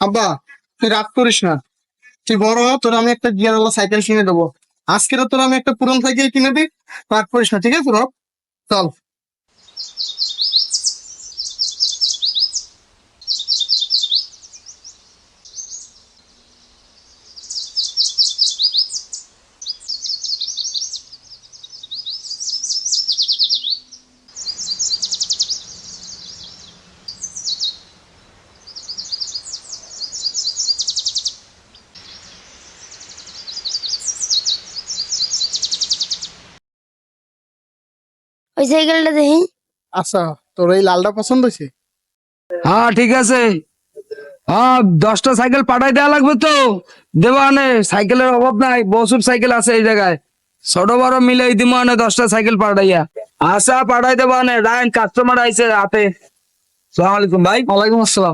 আব্বা, তুই রাগ করিস না। তুই বড় হ, তোর আমি একটা গিয়ারওয়ালা সাইকেল কিনে দেবো। আজকে তোর আমি একটা পুরনো সাইকেল কিনে দিই। রাগ করিস না, ঠিক আছে রব? চল। ওই সাইকেলটা দেখি। আচ্ছা, তোর এই লালটা পছন্দ হয়েছে? হ্যাঁ ঠিক আছে। হ্যাঁ 10টা সাইকেল পাঠাই দেওয়া লাগবে তো। দেবা আনে, সাইকেলের অভাব নাই, বসুর সাইকেল আছে এই জায়গায়। ছোট বড় মিলাই দিব আনে 10টা সাইকেল পাঠাইয়া। আচ্ছা পাঠাই দেবো আনে, রায়ন কাস্টমার আইছে হাতে। সালাম আলাইকুম ভাই। ওয়ালাইকুম আসসালাম।